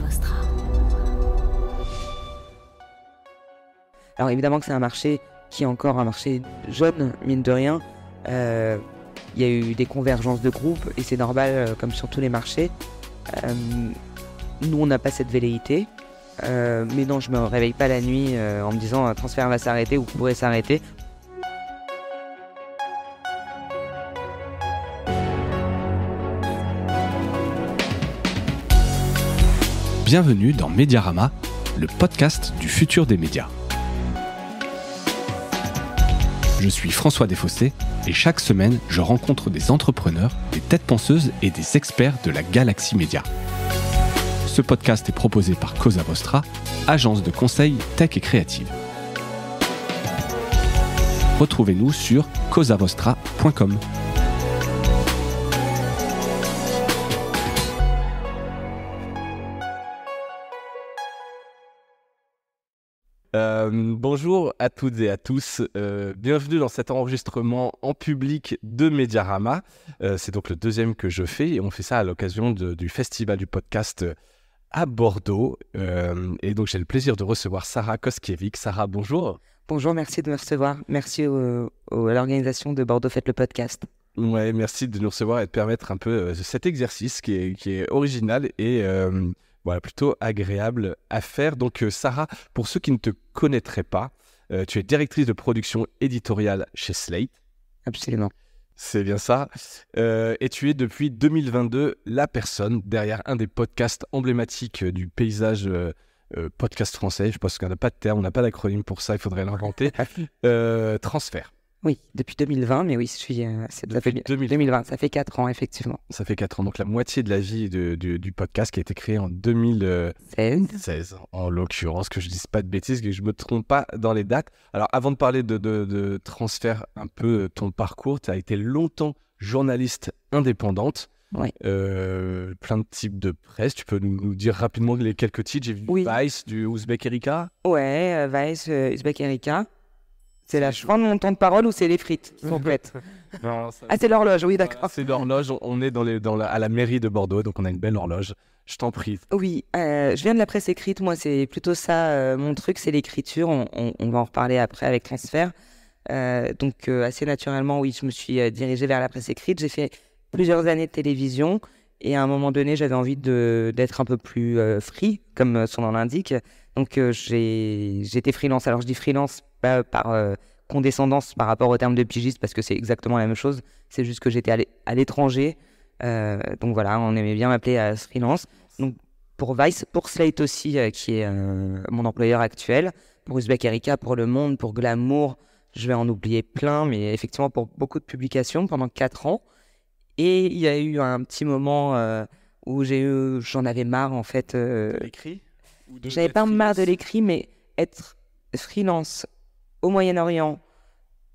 Vostra. Alors évidemment que c'est un marché qui est encore un marché jeune, mine de rien. Il y a eu des convergences de groupes et c'est normal, comme sur tous les marchés. Nous, on n'a pas cette velléité. Mais non, je me réveille pas la nuit en me disant un transfert va s'arrêter ou pourrait s'arrêter. Bienvenue dans Mediarama, le podcast du futur des médias. Je suis François Desfossés et chaque semaine, je rencontre des entrepreneurs, des têtes penseuses et des experts de la galaxie média. Ce podcast est proposé par Cosa Vostra, agence de conseil tech et créative. Retrouvez-nous sur cosavostra.com. Bonjour à toutes et à tous, bienvenue dans cet enregistrement en public de Mediarama. C'est donc le deuxième que je fais et on fait ça à l'occasion du festival du podcast à Bordeaux. Et donc j'ai le plaisir de recevoir Sarah Koskiewicz. Sarah, bonjour. Bonjour, merci de me recevoir. Merci à l'organisation de Bordeaux Fête le podcast. Ouais, merci de nous recevoir et de permettre un peu cet exercice qui est original et voilà, plutôt agréable à faire. Donc Sarah, pour ceux qui ne te connaîtraient pas, tu es directrice de production éditoriale chez Slate. Absolument. C'est bien ça. Et tu es depuis 2022 la personne derrière un des podcasts emblématiques du paysage podcast français. Je pense qu'on n'a pas de terme, on n'a pas d'acronyme pour ça, il faudrait l'inventer. Transfert. Oui, depuis 2020, mais oui, ça fait 2020, ça fait 4 ans, effectivement. Ça fait 4 ans, donc la moitié de la vie du podcast qui a été créé en 2016, en l'occurrence, que je ne dise pas de bêtises, que je ne me trompe pas dans les dates. Alors, avant de parler de transfert, un peu ton parcours, tu as été longtemps journaliste indépendante. Oui. Plein de types de presse. Tu peux nous dire rapidement les quelques titres. J'ai vu Vice, du Ouzbek Erika. Ouais, Vice, Ouzbek Erika. C'est la fin de mon temps de parole ou c'est les frites complètes? Non, c'est l'horloge, oui, d'accord. C'est l'horloge, on est à la mairie de Bordeaux, donc on a une belle horloge. Je t'en prie. Oui, je viens de la presse écrite, moi c'est plutôt ça, mon truc c'est l'écriture, on va en reparler après avec Transfert. Donc assez naturellement, oui, je me suis dirigée vers la presse écrite. J'ai fait plusieurs années de télévision et à un moment donné, j'avais envie d'être un peu plus free, comme son nom l'indique. Donc j'étais freelance. Alors je dis freelance pas par condescendance par rapport au terme de pigiste parce que c'est exactement la même chose. C'est juste que j'étais à l'étranger. Donc voilà, on aimait bien m'appeler freelance. Donc pour Vice, pour Slate aussi, qui est mon employeur actuel. Pour Ouzbek Erika, pour Le Monde, pour Glamour. Je vais en oublier plein, mais effectivement pour beaucoup de publications pendant 4 ans. Et il y a eu un petit moment où j'en avais marre en fait. De l'écrit J'avais pas marre de l'écrit, mais être freelance au Moyen-Orient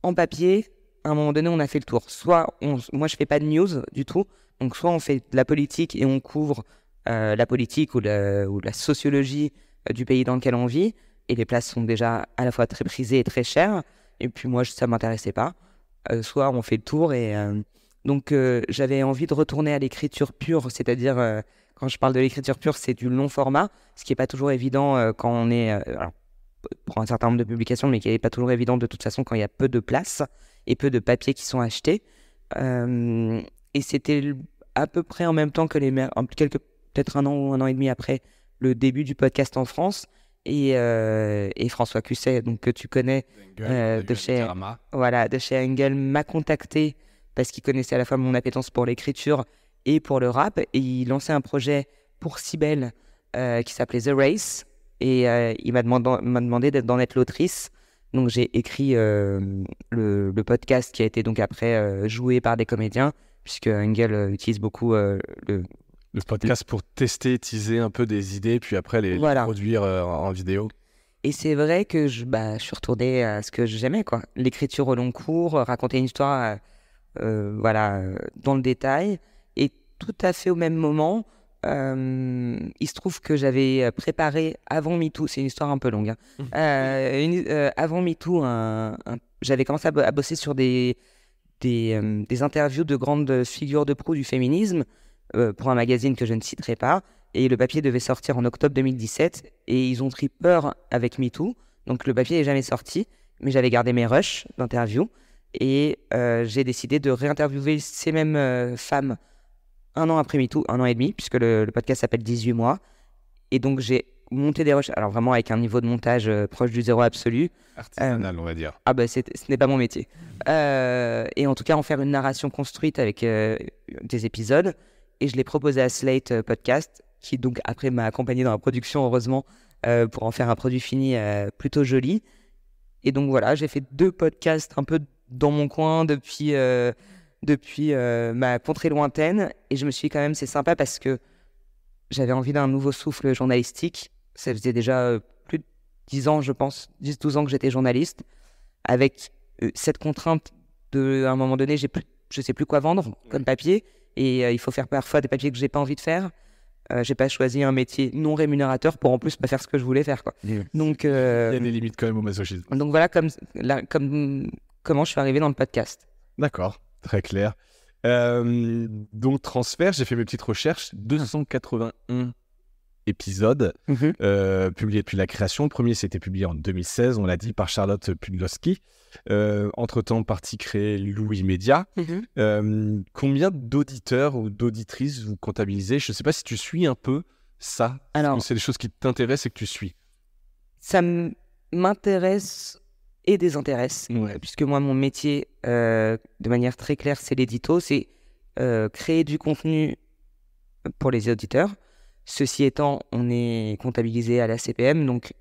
en papier, à un moment donné, on a fait le tour. Moi, je fais pas de news du tout, donc soit on fait de la politique et on couvre la politique ou la sociologie du pays dans lequel on vit, et les places sont déjà à la fois très prisées et très chères, et puis moi, ça m'intéressait pas. Soit on fait le tour, et donc j'avais envie de retourner à l'écriture pure, c'est-à-dire... Quand je parle de l'écriture pure, c'est du long format, ce qui n'est pas toujours évident quand on est... alors, pour un certain nombre de publications, mais qui n'est pas toujours évident de toute façon quand il y a peu de place et peu de papiers qui sont achetés. Et c'était à peu près en même temps que peut-être un an ou un an et demi après le début du podcast en France. Et François Cusset, donc, que tu connais, de chez Engel, m'a contacté parce qu'il connaissait à la fois mon appétence pour l'écriture et pour le rap, et il lançait un projet pour Cybèle qui s'appelait The Race, et il m'a demandé d'en être l'autrice. Donc j'ai écrit le podcast qui a été donc après joué par des comédiens, puisque Engel utilise beaucoup le podcast pour tester, teaser un peu des idées, puis après les produire en vidéo. Et c'est vrai que je suis retourné à ce que j'aimais, quoi. L'écriture au long cours, raconter une histoire dans le détail. Et tout à fait au même moment, il se trouve que j'avais préparé avant MeToo, c'est une histoire un peu longue, avant MeToo, j'avais commencé à bosser sur des interviews de grandes figures de proue du féminisme pour un magazine que je ne citerai pas. Et le papier devait sortir en octobre 2017. Et ils ont pris peur avec MeToo. Donc le papier n'est jamais sorti. Mais j'avais gardé mes rushs d'interview. Et j'ai décidé de réinterviewer ces mêmes femmes 1 an après MeToo, 1 an et demi, puisque le podcast s'appelle 18 mois. Et donc j'ai monté des rushs, alors vraiment avec un niveau de montage proche du zéro absolu. Artisanal, on va dire. Ah bah ce n'est pas mon métier. Et en tout cas en faire une narration construite avec des épisodes. Et je l'ai proposé à Slate Podcast, qui donc après m'a accompagné dans la production, heureusement, pour en faire un produit fini plutôt joli. Et donc voilà, j'ai fait 2 podcasts un peu dans mon coin depuis ma contrée lointaine. Et je me suis dit quand même, c'est sympa parce que j'avais envie d'un nouveau souffle journalistique. Ça faisait déjà plus de 10 ans, je pense, 10-12 ans que j'étais journaliste. Avec cette contrainte à un moment donné, je sais plus quoi vendre comme papier. Et il faut faire parfois des papiers que j'ai pas envie de faire. J'ai pas choisi un métier non rémunérateur pour en plus pas faire ce que je voulais faire, quoi. Donc, il y a des limites quand même au masochisme. Donc voilà comment je suis arrivé dans le podcast. D'accord, très clair. Donc Transfert, j'ai fait mes petites recherches. 281 épisodes publiés depuis la création. Le premier, c'était publié en 2016, on l'a dit, par Charlotte Pudlowski. Entre-temps, partie créée Louis Média. Combien d'auditeurs ou d'auditrices vous comptabilisez? Je ne sais pas si tu suis un peu ça. Alors, c'est des choses qui t'intéressent et que tu suis. Ça m'intéresse et désintéresse. Puisque moi, mon métier, de manière très claire, c'est l'édito. C'est créer du contenu pour les auditeurs. Ceci étant, on est comptabilisé à la CPM, donc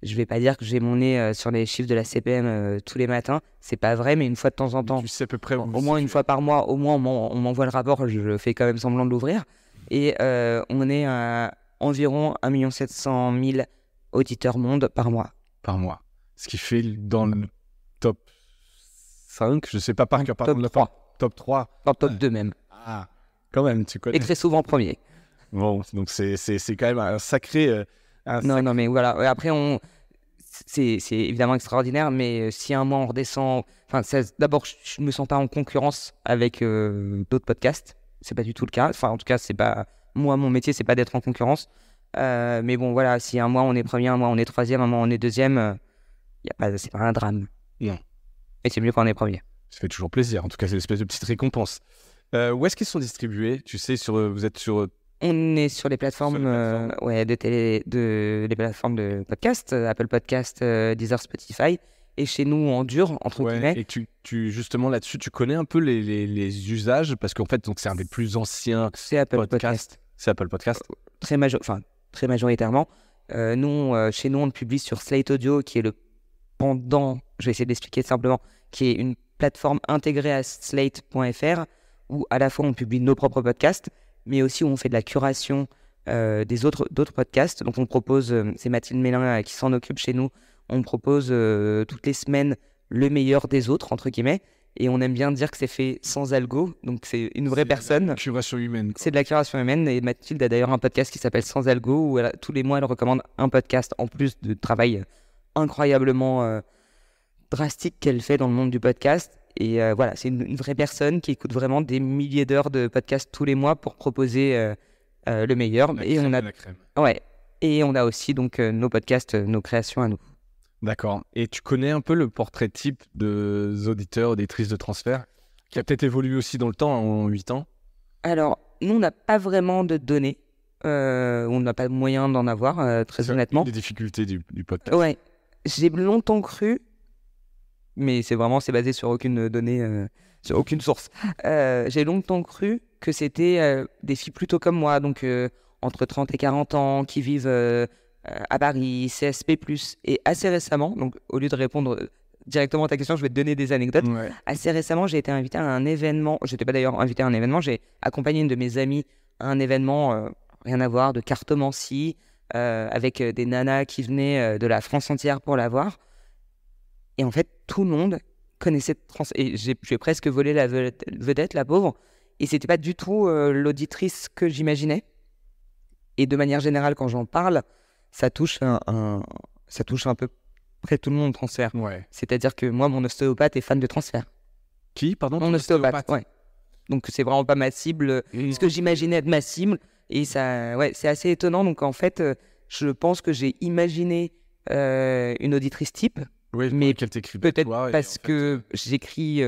je vais pas dire que j'ai mon nez sur les chiffres de la CPM tous les matins. C'est pas vrai, mais une fois de temps en temps, tu sais à peu près au moins une fois par mois, au moins on m'envoie le rapport, je fais quand même semblant de l'ouvrir. Et on est à environ 1 700 000 auditeurs monde par mois. Par mois. Ce qui fait dans le top 5, je sais pas par cœur, top 3. Top 3. Dans le top 2 même. Ah, quand même, tu connais. Et très souvent premier. Bon, donc c'est quand même un sacré... Non, mais voilà. Après, c'est évidemment extraordinaire, mais si un mois on redescend... D'abord, je ne me sens pas en concurrence avec d'autres podcasts. C'est pas du tout le cas. Enfin, en tout cas, c'est pas... Moi, mon métier, c'est pas d'être en concurrence. Mais bon, voilà, si un mois on est premier, un mois on est troisième, un mois on est deuxième, c'est pas un drame. Non. Et c'est mieux quand on est premier. Ça fait toujours plaisir. En tout cas, c'est une espèce de petite récompense. Où est-ce qu'ils sont distribués? Tu sais, vous êtes sur... On est sur les plateformes, les plateformes de podcast, Apple Podcast, Deezer, Spotify, et chez nous en dur, entre guillemets. Et tu justement là-dessus, tu connais un peu les usages, parce qu'en fait, donc c'est un des plus anciens. C'est Apple Podcast. C'est Apple Podcast. Très majoritairement. Chez nous, on le publie sur Slate Audio, qui est le pendant. Je vais essayer d'expliquer simplement, qui est une plateforme intégrée à Slate.fr, où à la fois on publie nos propres podcasts, mais aussi où on fait de la curation d'autres podcasts. Donc on propose, c'est Mathilde Mélin qui s'en occupe chez nous, on propose toutes les semaines le meilleur des autres, entre guillemets, et on aime bien dire que c'est fait sans algo, donc c'est une vraie personne. C'est de la curation humaine. C'est de la curation humaine, et Mathilde a d'ailleurs un podcast qui s'appelle Sans algo, où tous les mois elle recommande un podcast, en plus de travail incroyablement drastique qu'elle fait dans le monde du podcast. Et voilà, c'est une vraie personne qui écoute vraiment des milliers d'heures de podcasts tous les mois pour proposer le meilleur. La crème. Ouais. Et on a aussi donc nos podcasts, nos créations à nous. D'accord. Et tu connais un peu le portrait type des auditeurs, auditrices de Transfert, qui a peut-être évolué aussi dans le temps, en 8 ans? Alors, nous, on n'a pas vraiment de données. On n'a pas de moyen d'en avoir, très honnêtement. C'est une des difficultés du podcast. Ouais. J'ai longtemps cru, mais c'est basé sur aucune donnée, sur aucune source. J'ai longtemps cru que c'était des filles plutôt comme moi, donc entre 30 et 40 ans, qui vivent à Paris, CSP+. Et assez récemment, donc au lieu de répondre directement à ta question, je vais te donner des anecdotes. Ouais. Assez récemment, j'ai été invité à un événement. Je n'étais pas d'ailleurs invité à un événement, j'ai accompagné une de mes amies à un événement, rien à voir, de cartomancie, avec des nanas qui venaient de la France entière pour la voir. Et en fait, tout le monde connaissait et j'ai presque volé la vedette, la pauvre. Et c'était pas du tout l'auditrice que j'imaginais. Et de manière générale, quand j'en parle, ça touche un peu près tout le monde, Transfert. Ouais. C'est-à-dire que moi, mon ostéopathe est fan de Transfert. Qui, pardon? Mon ostéopathe, ouais. Donc c'est vraiment pas ma cible. Ce que j'imaginais être ma cible, Et ça, ouais, c'est assez étonnant. Donc en fait, je pense que j'ai imaginé une auditrice type, Oui, mais qu'elle t'écrit peut-être toi, parce que j'écris,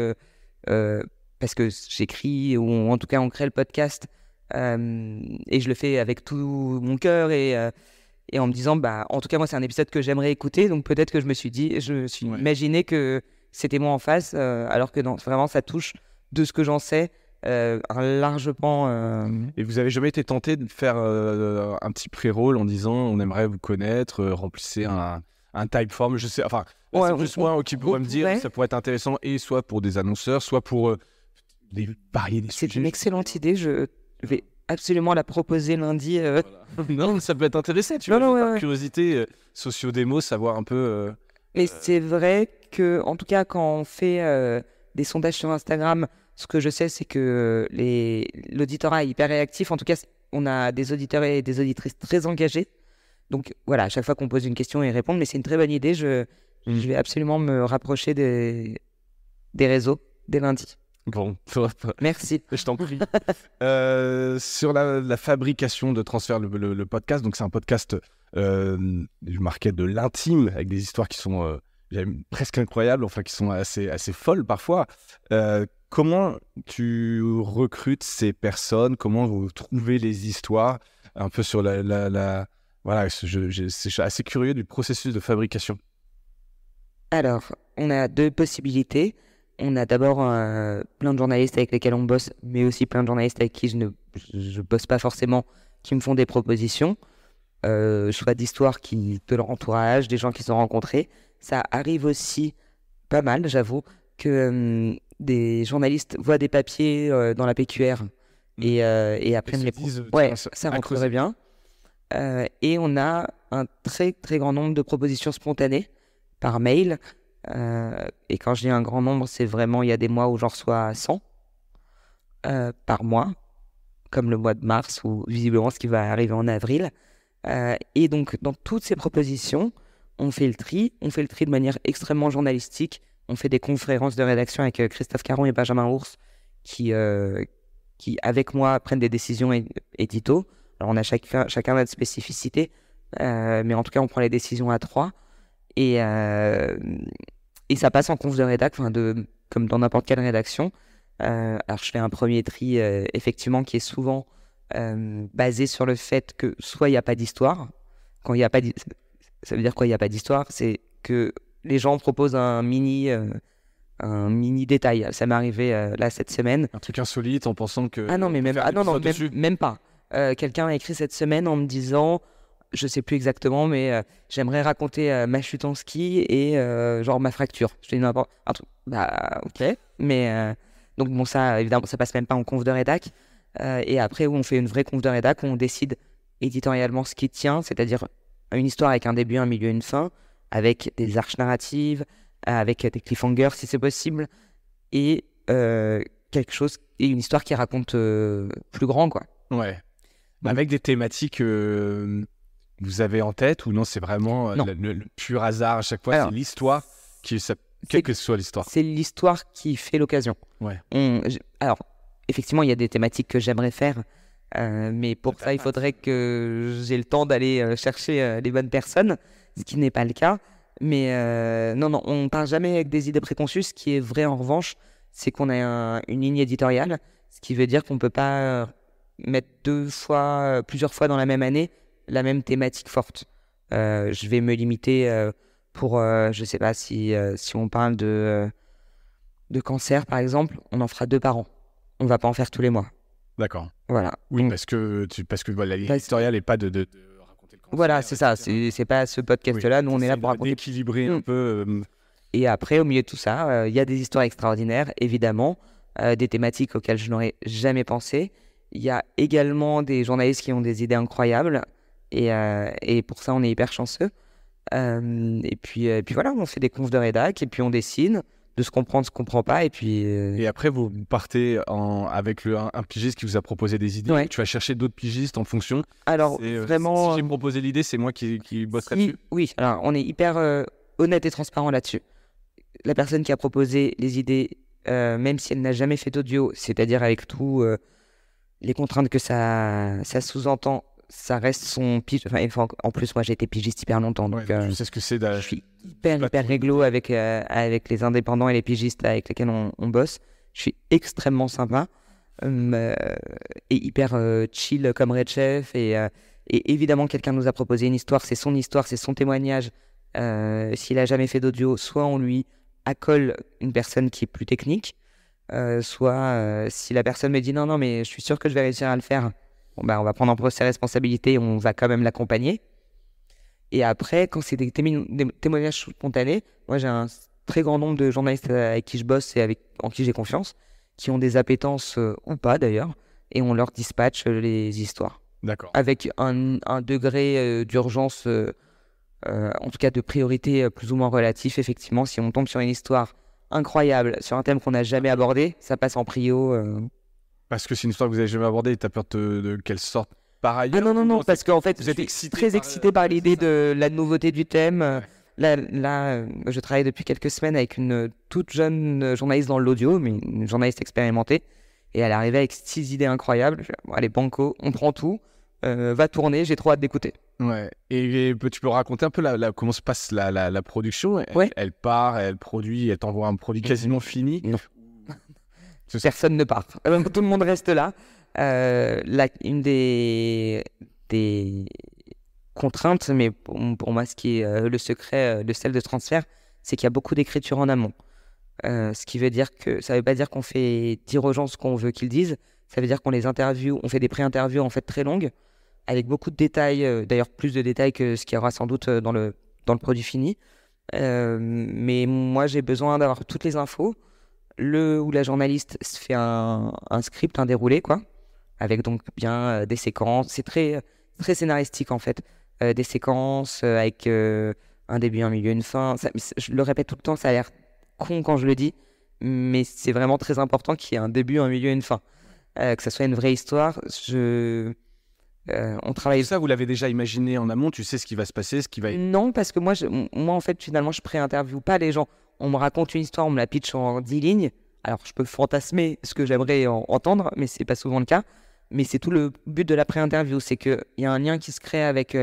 ou en tout cas on crée le podcast, et je le fais avec tout mon cœur, et en me disant, en tout cas moi c'est un épisode que j'aimerais écouter, donc peut-être que je me suis imaginé que c'était moi en face, alors que non, vraiment ça touche, de ce que j'en sais, un large pan. Et vous avez jamais été tenté de faire un petit pré-roll en disant on aimerait vous connaître, remplissez un typeform, je sais, enfin, là, Ouais, c'est plus moi qui pourrais me dire, ça pourrait être intéressant, et soit pour des annonceurs, soit pour varier des C'est sujets. une excellente idée, je vais absolument la proposer lundi. Voilà. Non, ça peut être intéressant, tu Non, vois, non, juste ouais, par ouais. curiosité, socio-démo, savoir un peu... Mais c'est vrai que, en tout cas, quand on fait des sondages sur Instagram, ce que je sais, c'est que l'auditorat est hyper réactif. En tout cas, on a des auditeurs et des auditrices très engagés. Donc voilà, à chaque fois qu'on pose une question, ils répondent. Mais c'est une très bonne idée. Je vais absolument me rapprocher des réseaux dès lundi. Bon, Merci. je t'en prie. Sur la fabrication de Transfert, le podcast, donc c'est un podcast je marquais de l'intime, avec des histoires qui sont presque incroyables, enfin qui sont assez folles parfois. Comment tu recrutes ces personnes? Comment vous trouvez les histoires? Un peu sur voilà, je suis assez curieux du processus de fabrication. Alors, on a deux possibilités. On a d'abord plein de journalistes avec lesquels on bosse, mais aussi plein de journalistes avec qui je bosse pas forcément, qui me font des propositions, soit d'histoires de leur entourage, des gens qu'ils ont rencontrés. Ça arrive aussi pas mal, j'avoue, que des journalistes voient des papiers dans la PQR et apprennent les disent, ouais, tiens, ça à rentrerait bien. Et on a un très très grand nombre de propositions spontanées par mail. Et quand je dis un grand nombre, c'est vraiment, il y a des mois où j'en reçois 100 par mois, comme le mois de mars, ou visiblement ce qui va arriver en avril. Et donc, dans toutes ces propositions, on fait le tri de manière extrêmement journalistique. On fait des conférences de rédaction avec Christophe Caron et Benjamin Ours, qui avec moi, prennent des décisions édito. Alors, on a chacun notre spécificité, mais en tout cas, on prend les décisions à 3. Et ça passe en conf de rédac, comme dans n'importe quelle rédaction. Alors je fais un premier tri, effectivement, qui est souvent basé sur le fait que soit il n'y a pas d'histoire. Quand il n'y a pas ça veut dire quoi, il n'y a pas d'histoire? C'est que les gens proposent un mini détail. Ça m'est arrivé là cette semaine. Un truc insolite en pensant que... Ah non, mais même pas. Quelqu'un a écrit cette semaine en me disant... Je sais plus exactement, mais j'aimerais raconter ma chute en ski et genre ma fracture. Je te dis n'importe un truc. Ok. Mais donc bon, ça évidemment, ça passe même pas en conf de rédac. Et après, où on fait une vraie conf de rédac, où on décide éditorialement ce qui tient, c'est-à-dire une histoire avec un début, un milieu, une fin, avec des arches narratives, avec des cliffhangers si c'est possible, et quelque chose, et une histoire qui raconte plus grand, quoi. Ouais. Avec des thématiques vous avez en tête, ou non, c'est vraiment le pur hasard à chaque fois? Alors, c'est l'histoire quelle que soit l'histoire. C'est l'histoire qui fait l'occasion. Ouais. Alors, effectivement, il y a des thématiques que j'aimerais faire, mais pour ça, il faudrait que j'ai le temps d'aller chercher les bonnes personnes, ce qui n'est pas le cas. Mais non, on ne part jamais avec des idées préconçues. Ce qui est vrai, en revanche, c'est qu'on a une ligne éditoriale, ce qui veut dire qu'on ne peut pas mettre plusieurs fois dans la même année, la même thématique forte. Je vais me limiter pour, je sais pas, si on parle de cancer, par exemple, on en fera 2 par an. On va pas en faire tous les mois. D'accord. Voilà. Oui, parce que voilà, l'éditorial n'est pas de raconter le cancer. Voilà, c'est ça. C'est pas ce podcast-là. Nous, on est là pour raconter. Équilibrer un peu. Et après, au milieu de tout ça, il y a des histoires extraordinaires, évidemment, des thématiques auxquelles je n'aurais jamais pensé. Il y a également des journalistes qui ont des idées incroyables. Et pour ça, on est hyper chanceux. Et puis voilà, on fait des confs de rédac et puis on dessine de se comprendre, se comprend pas. Et puis. Et après, vous partez avec un pigiste qui vous a proposé des idées. Ouais. Tu vas chercher d'autres pigistes en fonction. Alors, vraiment. Si j'ai proposé l'idée, c'est moi qui bosserai dessus. Oui, alors on est hyper honnête et transparent là-dessus. La personne qui a proposé les idées, même si elle n'a jamais fait d'audio, c'est-à-dire avec tout les contraintes que ça sous-entend, ça reste son pitch. Enfin, en plus, moi, j'ai été pigiste hyper longtemps. Donc, je sais ce que c'est. Je suis hyper réglo avec les indépendants et les pigistes avec lesquels on bosse. Je suis extrêmement sympa et hyper chill comme Red Chef. Et évidemment, quelqu'un nous a proposé une histoire, c'est son témoignage. S'il a jamais fait d'audio, soit on lui accole une personne qui est plus technique, soit si la personne me dit non, mais je suis sûr que je vais réussir à le faire, on va prendre en compte ses responsabilités et on va quand même l'accompagner. Et après, quand c'est des témoignages spontanés, moi j'ai un très grand nombre de journalistes avec qui je bosse et en qui j'ai confiance, qui ont des appétences ou pas d'ailleurs, et on leur dispatche les histoires. D'accord. Avec un degré d'urgence, en tout cas de priorité plus ou moins relatif. Effectivement, si on tombe sur une histoire incroyable, sur un thème qu'on n'a jamais abordé, ça passe en prio. Parce que c'est une histoire que vous n'avez jamais abordée et tu as peur de qu'elle sorte par ailleurs? Ah non, parce qu'en fait, vous êtes très excité par l'idée de la nouveauté du thème. Ouais. Là, je travaille depuis quelques semaines avec une toute jeune journaliste dans l'audio, mais une journaliste expérimentée. Et elle est arrivée avec 6 idées incroyables. Bon, allez, banco, on prend tout, va tourner, j'ai trop hâte d'écouter. Ouais. Et tu peux raconter un peu comment se passe la production? Elle part, elle produit, elle t'envoie un produit quasiment fini? Non. Personne ne part. Tout le monde reste là. Une des contraintes, mais pour moi, ce qui est le secret de celle de transfert, c'est qu'il y a beaucoup d'écriture en amont. Ce qui veut dire que ça veut pas dire qu'on fait dire aux gens ce qu'on veut qu'ils disent. Ça veut dire qu'on les interviewe, on fait des pré-interviews en fait très longues, avec beaucoup de détails, d'ailleurs plus de détails que ce qu'il y aura sans doute dans le produit fini. Mais moi, j'ai besoin d'avoir toutes les infos. Le ou la journaliste se fait un script, un déroulé, quoi, avec donc bien des séquences. C'est très, très scénaristique, en fait. Des séquences avec un début, un milieu, une fin. Je le répète tout le temps, ça a l'air con quand je le dis, mais c'est vraiment très important qu'il y ait un début, un milieu, une fin. Que ça soit une vraie histoire. On travaille... Ça, vous l'avez déjà imaginé en amont? Tu sais ce qui va se passer, ce qui va... Non, parce que moi, en fait, finalement, je pré-interviewe pas les gens. On me raconte une histoire, on me la pitch en 10 lignes. Alors, je peux fantasmer ce que j'aimerais entendre, mais c'est pas souvent le cas. Mais c'est tout le but de la pré-interview, c'est qu'il y a un lien qui se crée avec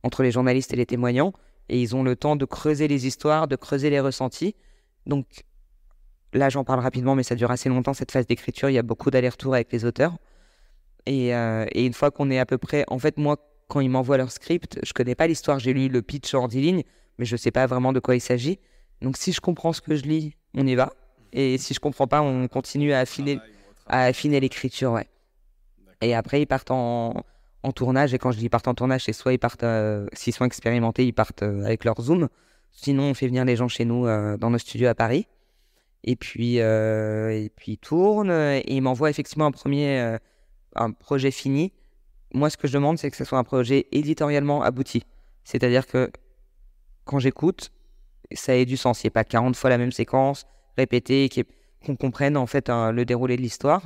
entre les journalistes et les témoignants, et ils ont le temps de creuser les histoires, de creuser les ressentis. Donc, là, j'en parle rapidement, mais ça dure assez longtemps, cette phase d'écriture. Il y a beaucoup d'allers-retours avec les auteurs. Et une fois qu'on est à peu près... En fait, moi, quand ils m'envoient leur script, je connais pas l'histoire. J'ai lu le pitch en 10 lignes, mais je sais pas vraiment de quoi il s'agit. Donc, si je comprends ce que je lis, on y va. Et si je comprends pas, on continue à affiner l'écriture, ouais. Et après, ils partent en tournage. Et quand je dis ils partent en tournage, c'est soit ils partent, s'ils sont expérimentés, ils partent avec leur Zoom. Sinon, on fait venir les gens chez nous dans nos studios à Paris. Et puis ils tournent. Et ils m'envoient effectivement un projet fini. Moi, ce que je demande, c'est que ce soit un projet éditorialement abouti. C'est-à-dire que quand j'écoute, ça ait du sens. Il n'y a pas 40 fois la même séquence répétée, qu'on comprenne en fait le déroulé de l'histoire.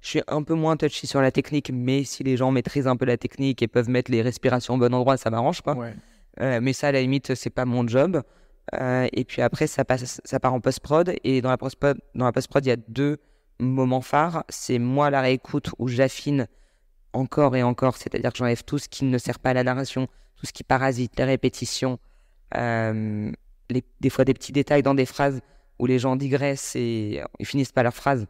Je suis un peu moins touchy sur la technique, mais si les gens maîtrisent un peu la technique et peuvent mettre les respirations au bon endroit, ça m'arrange, quoi. Ouais. Mais ça, à la limite, c'est pas mon job. Et puis après, ça part en post-prod. Et dans la post-prod, il y a 2 moments phares. C'est moi, la réécoute, où j'affine encore et encore. C'est-à-dire que j'enlève tout ce qui ne sert pas à la narration, tout ce qui parasite, les répétitions, des fois des petits détails dans des phrases où les gens digressent et ils finissent pas leur phrase,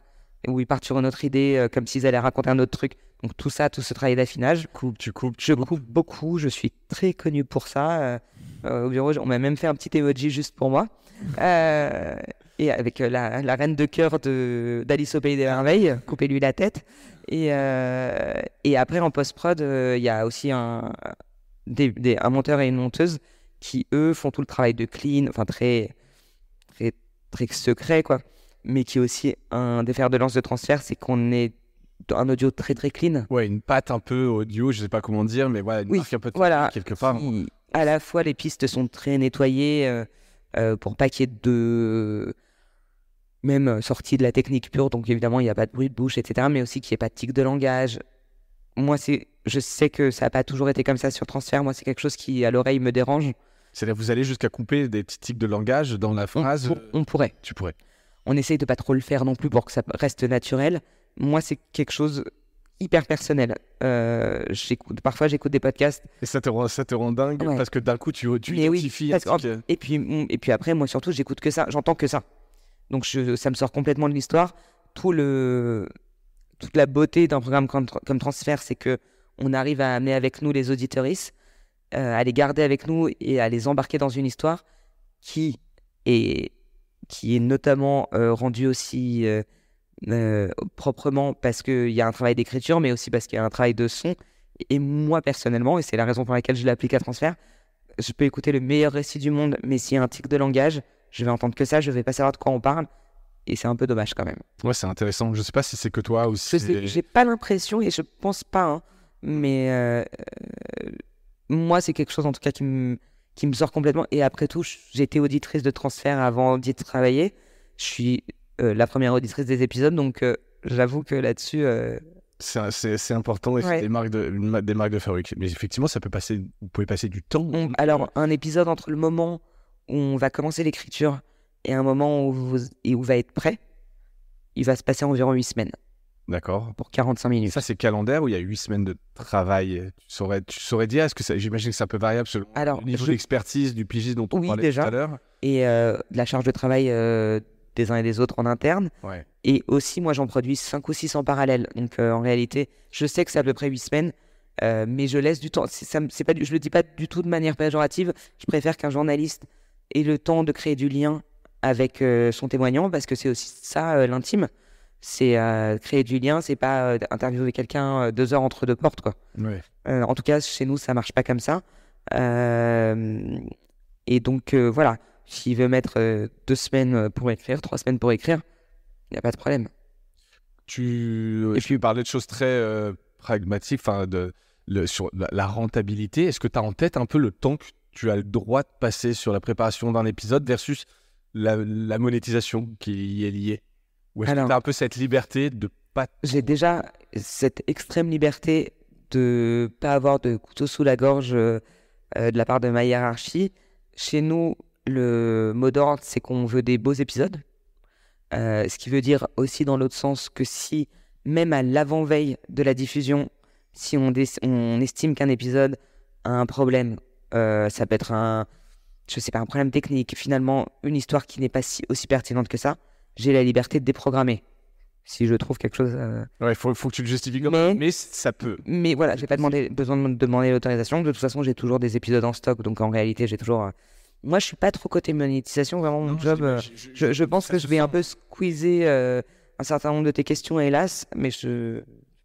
où ils partent sur une autre idée comme s'ils allaient raconter un autre truc. Donc tout ce travail d'affinage, je coupe beaucoup, je suis très connu pour ça. Au bureau, on m'a même fait un petit emoji juste pour moi. Et avec la reine de cœur d'Alice au Pays des Merveilles, coupez-lui la tête. Et après, en post-prod, il y a aussi un monteur et une monteuse qui, eux, font tout le travail de clean, enfin très, très, très secret, quoi. Mais qui est aussi un des fers de lance de transfert, c'est qu'on est un audio très très clean. Ouais, une patte un peu audio, je sais pas comment dire, mais voilà, une marque un peu de quelque part. À la fois, les pistes sont très nettoyées pour pas qu'il y ait de... Même sortie de la technique pure, donc évidemment, il n'y a pas de bruit de bouche, etc. Mais aussi qu'il n'y ait pas de tic de langage. Moi, je sais que ça n'a pas toujours été comme ça sur transfert. Moi, c'est quelque chose qui, à l'oreille, me dérange. C'est-à-dire, vous allez jusqu'à couper des petits tics de langage dans la phrase? On pourrait. Tu pourrais. On essaye de pas trop le faire non plus pour que ça reste naturel. Moi, c'est quelque chose hyper personnel. Parfois, j'écoute des podcasts. Et ça te rend dingue parce que d'un coup, tu identifies. Oui, et puis après, moi surtout, j'écoute que ça, j'entends que ça. Donc ça me sort complètement de l'histoire. Toute la beauté d'un programme comme Transfert, c'est que on arrive à amener avec nous les auditeuristes, à les garder avec nous et à les embarquer dans une histoire qui est notamment rendue aussi proprement parce qu'il y a un travail d'écriture, mais aussi parce qu'il y a un travail de son. Et moi, personnellement, et c'est la raison pour laquelle je l'applique à Transfert, je peux écouter le meilleur récit du monde, mais s'il y a un tic de langage, je vais entendre que ça, je vais pas savoir de quoi on parle. Et c'est un peu dommage quand même. Ouais, c'est intéressant. Je sais pas si c'est que toi ou si j'ai pas l'impression, et je pense pas, hein, mais moi, c'est quelque chose en tout cas qui me sort complètement. Et après tout, j'ai été auditrice de Transfert avant d'y travailler. Je suis la première auditrice des épisodes, donc j'avoue que là-dessus... C'est important et c'est des marques de fabrique. Mais effectivement, vous pouvez passer du temps. Alors, un épisode entre le moment où on va commencer l'écriture et un moment où va être prêt, il va se passer environ 8 semaines. D'accord. Pour 45 minutes. Ça, c'est calendaire où il y a 8 semaines de travail. Tu saurais dire, j'imagine que c'est un peu variable selon le niveau d'expertise du pigiste dont on parlait tout à l'heure. Et la charge de travail des uns et des autres en interne. Ouais. Et aussi, moi, j'en produis 5 ou 6 en parallèle. Donc, en réalité, je sais que c'est à peu près 8 semaines, mais je laisse du temps. Je le dis pas du tout de manière péjorative. Je préfère qu'un journaliste ait le temps de créer du lien avec son témoignant, parce que c'est aussi ça, l'intime. C'est créer du lien, c'est pas interviewer quelqu'un 2 heures entre 2 portes, quoi. Ouais. En tout cas, chez nous, ça marche pas comme ça. Et donc, voilà. S'il veut mettre 2 semaines pour écrire, 3 semaines pour écrire, il n'y a pas de problème. Tu parlais de choses très pragmatiques, sur la rentabilité. Est-ce que tu as en tête un peu le temps que tu as le droit de passer sur la préparation d'un épisode versus la monétisation qui y est liée? Ou est-ce que tu as un peu cette liberté de pas... J'ai déjà cette extrême liberté de pas avoir de couteau sous la gorge de la part de ma hiérarchie. Chez nous, le mot d'ordre, c'est qu'on veut des beaux épisodes. Ce qui veut dire aussi dans l'autre sens que si, même à l'avant-veille de la diffusion, si on estime qu'un épisode a un problème, ça peut être un problème technique, finalement une histoire qui n'est pas aussi pertinente que ça, j'ai la liberté de déprogrammer. Si je trouve quelque chose... Ouais, faut que tu le justifies comme ça, mais ça peut. Mais voilà, j'ai pas besoin de demander l'autorisation. De toute façon, j'ai toujours des épisodes en stock, donc en réalité, j'ai toujours... Moi, je suis pas trop côté monétisation, vraiment, mon job. Je pense que je vais un peu squeezer un certain nombre de tes questions, hélas, mais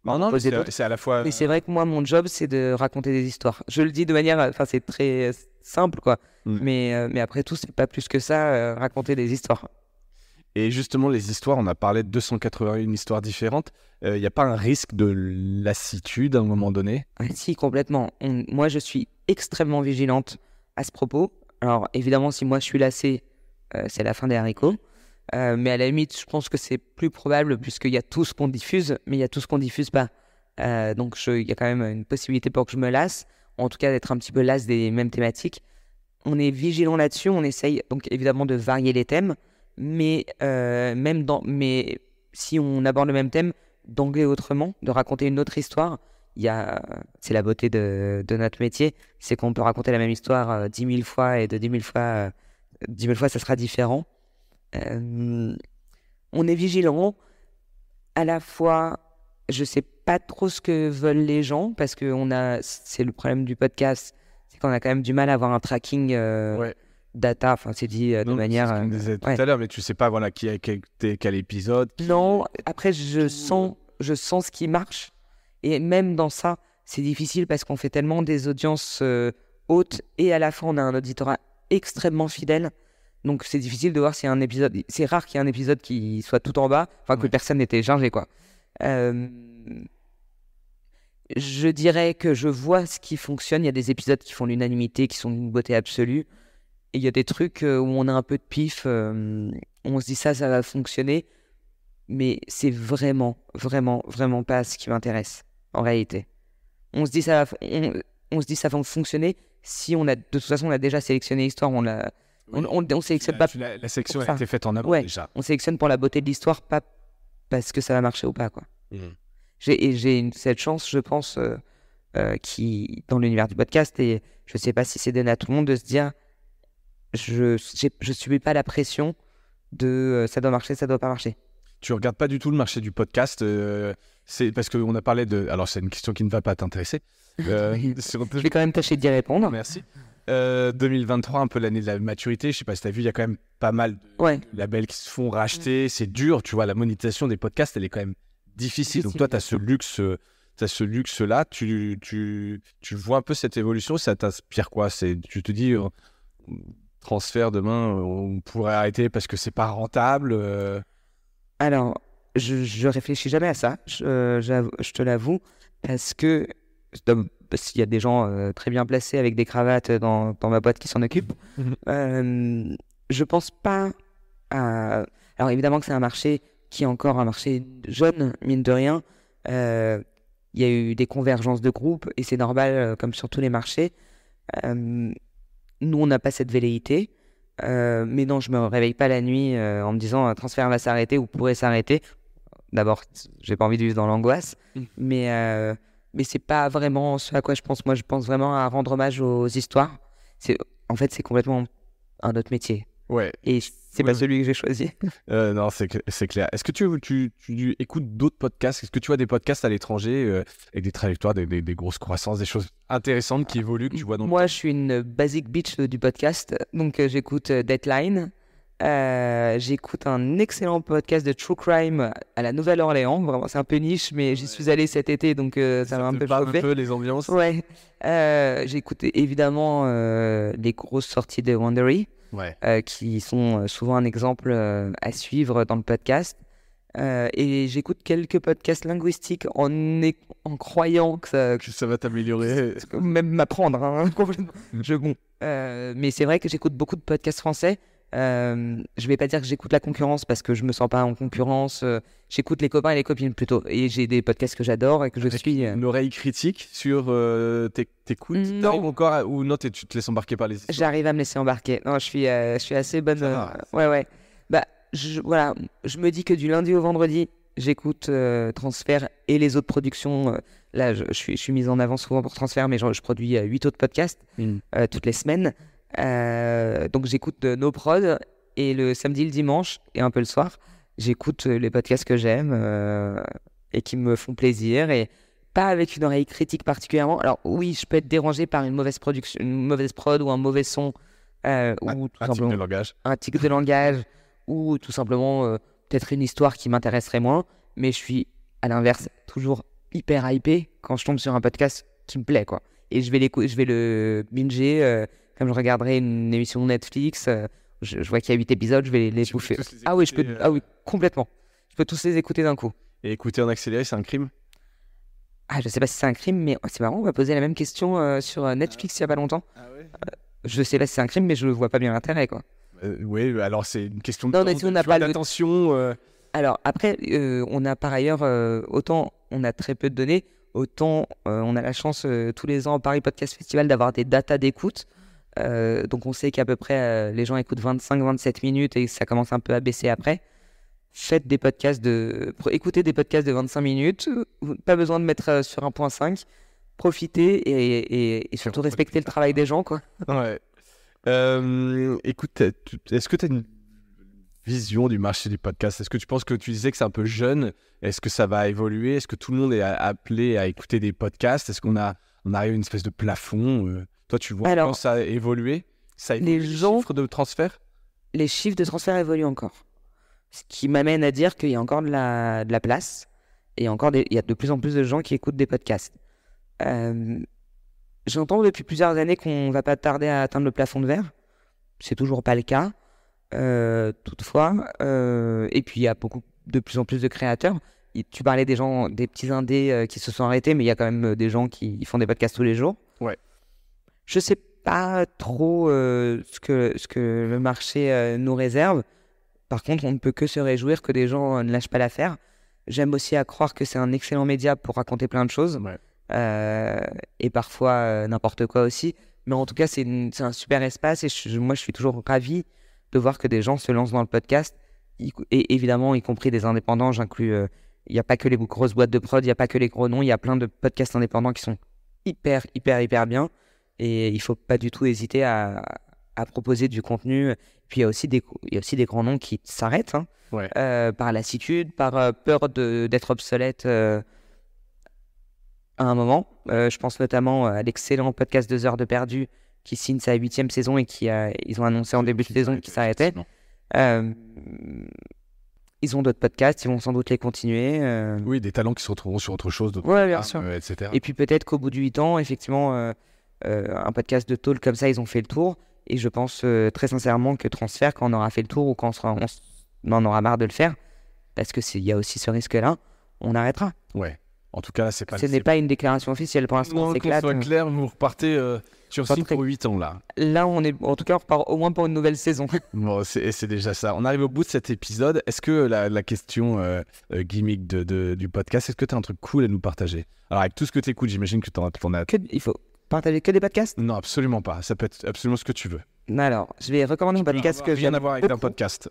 Non, c'est à la fois... Mais c'est vrai que moi, mon job, c'est de raconter des histoires. Je le dis de manière... Enfin, c'est très simple, quoi. Mais après tout, c'est pas plus que ça, raconter des histoires. Et justement, les histoires, on a parlé de 281 histoires différentes. Il n'y a pas un risque de lassitude à un moment donné? Si, complètement. Moi, je suis extrêmement vigilante à ce propos. Alors, évidemment, si moi je suis lassé, c'est la fin des haricots. Mais à la limite, je pense que c'est plus probable puisqu'il y a tout ce qu'on diffuse, mais il y a tout ce qu'on diffuse pas. Donc, il y a quand même une possibilité pour que je me lasse, en tout cas d'être un petit peu lasse des mêmes thématiques. On est vigilant là-dessus, on essaye donc évidemment de varier les thèmes, mais si on aborde le même thème, d'angler autrement, de raconter une autre histoire. C'est la beauté de notre métier, c'est qu'on peut raconter la même histoire 10 000 fois et de 10 000 fois, 10 000 fois ça sera différent. On est vigilant. À la fois, je sais pas trop ce que veulent les gens parce que c'est le problème du podcast, c'est qu'on a quand même du mal à avoir un tracking data. Enfin, c'est dit de manière. C'est ce qu'on disait tout à l'heure, mais tu sais pas qui a quel épisode. Non. Après, je sens ce qui marche. Et même dans ça, c'est difficile parce qu'on fait tellement des audiences hautes et à la fin, on a un auditorat extrêmement fidèle. Donc, c'est difficile de voir si un épisode... C'est rare qu'il y ait un épisode qui soit tout en bas, que personne n'ait téléchargé, quoi. Je dirais que je vois ce qui fonctionne. Il y a des épisodes qui font l'unanimité, qui sont d'une beauté absolue. Et il y a des trucs où on a un peu de pif. On se dit ça va fonctionner. Mais c'est vraiment, vraiment, vraiment pas ce qui m'intéresse. En réalité, on se dit ça va fonctionner si de toute façon on a déjà sélectionné l'histoire, on sélectionne pas. La sélection a été faite en amont déjà. On sélectionne pour la beauté de l'histoire, pas parce que ça va marcher ou pas, quoi. J'ai cette chance, je pense, qui dans l'univers du podcast, et je sais pas si c'est donné à tout le monde de se dire je subis pas la pression de ça doit marcher, ça doit pas marcher. Tu regardes pas du tout le marché du podcast, c'est parce qu'on a parlé de... Alors, c'est une question qui ne va pas t'intéresser. Je vais quand même tâcher d'y répondre. Merci. 2023, un peu l'année de la maturité. Je sais pas si tu as vu, il y a quand même pas mal de labels qui se font racheter. C'est dur, tu vois, la monétisation des podcasts, elle est quand même difficile. Donc toi, tu as ce luxe-là. Tu vois un peu cette évolution. Ça t'inspire quoi? Tu te dis, transfert demain, on pourrait arrêter parce que c'est pas rentable. Alors, je réfléchis jamais à ça, je te l'avoue, parce que s'il y a des gens très bien placés avec des cravates dans ma boîte qui s'en occupent, je pense pas à... Alors évidemment que c'est un marché qui est encore un marché jeune, mine de rien. Il y a eu des convergences de groupes et c'est normal, comme sur tous les marchés. Nous, on n'a pas cette velléité. Mais non, je me réveille pas la nuit en me disant un transfert va s'arrêter ou pourrait s'arrêter. D'abord, j'ai pas envie de vivre dans l'angoisse, mais c'est pas vraiment ce à quoi je pense. Moi, je pense vraiment à rendre hommage aux histoires. En fait, c'est complètement un autre métier. Ouais. Et c'est pas celui que j'ai choisi. Non, c'est clair. Est-ce que tu écoutes d'autres podcasts? Est-ce que tu vois des podcasts à l'étranger avec des trajectoires, des grosses croissances, des choses intéressantes qui évoluent, que tu vois dans Moi, je suis une basic bitch du podcast. Donc, j'écoute Deadline. J'écoute un excellent podcast de True Crime à la Nouvelle-Orléans. Vraiment, c'est un peu niche, mais j'y suis allé cet été, donc ça m'a un peu chauffé. Un peu les ambiances. Ouais. J'écoute évidemment les grosses sorties de Wondery. Ouais. Qui sont souvent un exemple à suivre dans le podcast. Et j'écoute quelques podcasts linguistiques en croyant que ça va t'améliorer. Même m'apprendre, hein, complètement. Mais c'est vrai que j'écoute beaucoup de podcasts français. Je vais pas dire que j'écoute la concurrence parce que je me sens pas en concurrence. J'écoute les copains et les copines plutôt. Et j'ai des podcasts que j'adore et que je suis. Une oreille critique sur t'écoutes? Non. Encore ou non, tu te laisses embarquer par les histoires? J'arrive à me laisser embarquer. Non, je suis assez bonne. Ouais. Bah, voilà, je me dis que du lundi au vendredi, j'écoute Transfert et les autres productions. Là, je suis mise en avant souvent pour Transfert, mais je produis 8 autres podcasts toutes les semaines. Donc j'écoute nos prods et le samedi, le dimanche et un peu le soir, j'écoute les podcasts que j'aime et qui me font plaisir et pas avec une oreille critique particulièrement. Alors oui, je peux être dérangé par une mauvaise production, une mauvaise prod ou un mauvais son ou tout simplement un tic de langage ou tout simplement peut-être une histoire qui m'intéresserait moins, mais je suis à l'inverse toujours hyper hypé quand je tombe sur un podcast qui me plaît quoi. Et je vais le binger comme je regarderais une émission de Netflix, je vois qu'il y a 8 épisodes, je vais les bouffer. Ah oui, complètement. Je peux tous les écouter d'un coup. Et écouter en accéléré, c'est un crime? Ah, je sais pas si c'est un crime, mais c'est marrant, on m'a posé la même question sur Netflix il y a pas longtemps. Ah ouais. Je sais pas si c'est un crime, mais je vois pas bien l'intérêt, quoi. Oui, alors c'est une question d'attention. Alors après, on a par ailleurs, autant on a très peu de données, autant on a la chance tous les ans au Paris Podcast Festival d'avoir des datas d'écoute. Donc on sait qu'à peu près les gens écoutent 25-27 minutes et ça commence un peu à baisser après. Faites des podcasts écoutez des podcasts de 25 minutes, pas besoin de mettre sur 1.5, profitez et surtout respectez le travail des gens quoi. Ouais. Écoute, est-ce que tu as une vision du marché du podcast? Est-ce que tu penses que tu disais que c'est un peu jeune? Est-ce que ça va évoluer? Est-ce que tout le monde est appelé à écouter des podcasts? Est-ce qu'on arrive à une espèce de plafond? Toi, tu vois comment ça a évolué? Ça évolue, les chiffres de transfert? Les chiffres de transfert évoluent encore. Ce qui m'amène à dire qu'il y a encore de la place et il y a de plus en plus de gens qui écoutent des podcasts. J'entends depuis plusieurs années qu'on ne va pas tarder à atteindre le plafond de verre. C'est toujours pas le cas, toutefois. Et puis, il y a de plus en plus de créateurs. Tu parlais des petits indés qui se sont arrêtés, mais il y a quand même des gens qui font des podcasts tous les jours. Ouais. Je sais pas trop ce que le marché nous réserve. Par contre, on ne peut que se réjouir que des gens ne lâchent pas l'affaire. J'aime aussi à croire que c'est un excellent média pour raconter plein de choses. Ouais. Et parfois n'importe quoi aussi. Mais en tout cas, c'est un super espace et moi, je suis toujours ravi de voir que des gens se lancent dans le podcast. Et évidemment, y compris des indépendants. J'inclus Il n'y a pas que les grosses boîtes de prod, il n'y a pas que les gros noms, il y a plein de podcasts indépendants qui sont hyper bien. Et il ne faut pas du tout hésiter à proposer du contenu. Puis il y a aussi des grands noms qui s'arrêtent par lassitude, par peur d'être obsolète à un moment. Je pense notamment à l'excellent podcast 2 heures de perdu qui signe sa 8e saison et ils ont annoncé en début de saison qu'ils s'arrêtaient. Ils ont d'autres podcasts, ils vont sans doute les continuer. Oui, des talents qui se retrouveront sur autre chose, bien sûr. etc. Et puis peut-être qu'au bout de 8 ans, effectivement, un podcast de talk comme ça, ils ont fait le tour. Et je pense très sincèrement que Transfert, quand on aura fait le tour ou quand on en aura marre de le faire, parce qu'il y a aussi ce risque-là, on arrêtera. Ouais. En tout cas, là, ce n'est pas une déclaration officielle pour l'instant. C'est clair. Soit clair, vous repartez sur 6 pour 8 ans, là. Là, on repart au moins pour une nouvelle saison. Bon, c'est déjà ça. On arrive au bout de cet épisode. Est-ce que la question gimmick du podcast, est-ce que tu as un truc cool à nous partager? Alors, avec tout ce que tu écoutes, j'imagine que tu en as... Il faut partager que des podcasts? Non, absolument pas. Ça peut être absolument ce que tu veux. Alors, je vais recommander un podcast que rien à voir avec un podcast,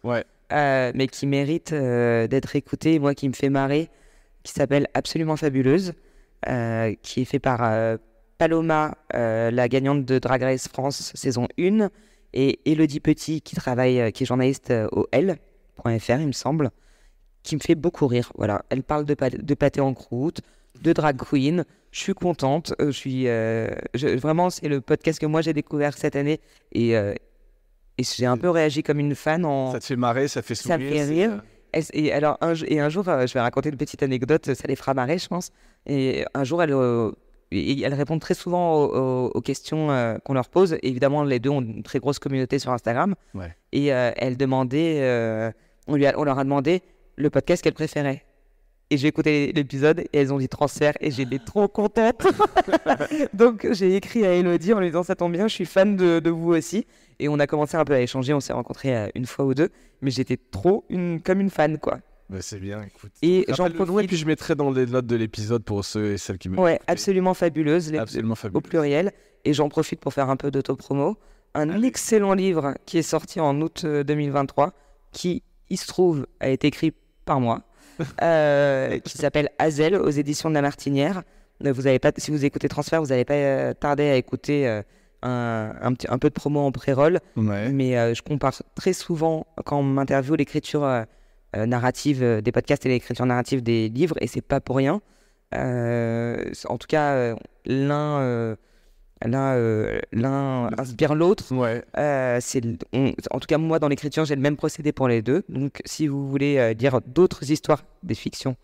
mais qui mérite d'être écouté, moi qui me fait marrer, qui s'appelle Absolument Fabuleuse, qui est fait par Paloma, la gagnante de Drag Race France saison 1, et Elodie Petit qui est journaliste au L.fr, il me semble, qui me fait beaucoup rire. Voilà, elle parle de pâté en croûte, de drag queen. Je suis contente. Vraiment, c'est le podcast que moi j'ai découvert cette année et j'ai un peu réagi comme une fan. Ça te fait marrer, ça fait sourire. Ça me fait rire. Et alors un jour, je vais raconter une petite anecdote, ça les fera marrer, je pense. Et un jour, elles répondent très souvent aux questions qu'on leur pose. Et évidemment, les deux ont une très grosse communauté sur Instagram. Ouais. Et elles demandaient, on leur a demandé le podcast qu'elles préféraient. Et j'ai écouté l'épisode et elles ont dit Transfert et j'étais trop contente. Donc j'ai écrit à Elodie en lui disant ça tombe bien, je suis fan de vous aussi. Et on a commencé un peu à échanger, on s'est rencontrés une fois ou deux, mais j'étais comme une fan, quoi. Bah c'est bien, écoute. Et j'en profite. Et puis je mettrai dans les notes de l'épisode pour ceux et celles qui me... Ouais, Absolument Fabuleuse, Absolument Fabuleuse, au pluriel. Et j'en profite pour faire un peu d'autopromo. Un excellent livre qui est sorti en août 2023, qui, il se trouve, a été écrit par moi. Qui s'appelle Hazel aux éditions de La Martinière. Si vous écoutez Transfert, vous n'allez pas tarder à écouter un peu de promo en pré-roll. Ouais. Mais je compare très souvent, quand on m'interviewe, l'écriture narrative des podcasts et l'écriture narrative des livres, et c'est pas pour rien. En tout cas, l'un inspire l'autre. Ouais. En tout cas, moi, dans l'écriture, j'ai le même procédé pour les deux. Donc, si vous voulez lire d'autres histoires, des fictions,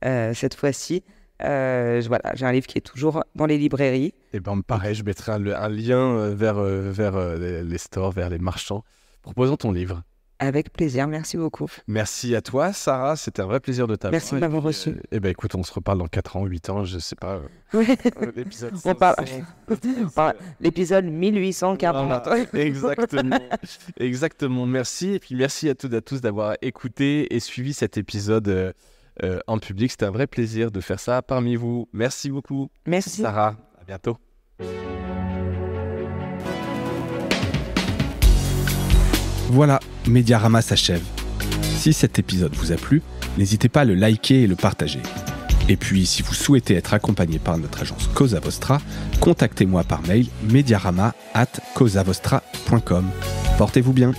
cette fois-ci, voilà, j'ai un livre qui est toujours dans les librairies. Et ben pareil, je mettrai un lien vers les stores, vers les marchands, proposant ton livre. Avec plaisir, merci beaucoup. Merci à toi, Sarah, c'était un vrai plaisir de t'avoir. Merci de m'avoir reçu. Et ben écoute, on se reparle dans 4 ans, 8 ans, je sais pas. L'épisode on parle l'épisode 1840. Exactement, merci. Et puis merci à toutes et à tous d'avoir écouté et suivi cet épisode en public. C'était un vrai plaisir de faire ça parmi vous. Merci beaucoup. Merci. Sarah, à bientôt. Voilà, Mediarama s'achève. Si cet épisode vous a plu, n'hésitez pas à le liker et le partager. Et puis, si vous souhaitez être accompagné par notre agence Cosa Vostra, contactez-moi par mail mediarama@cosavostra.com. Portez-vous bien.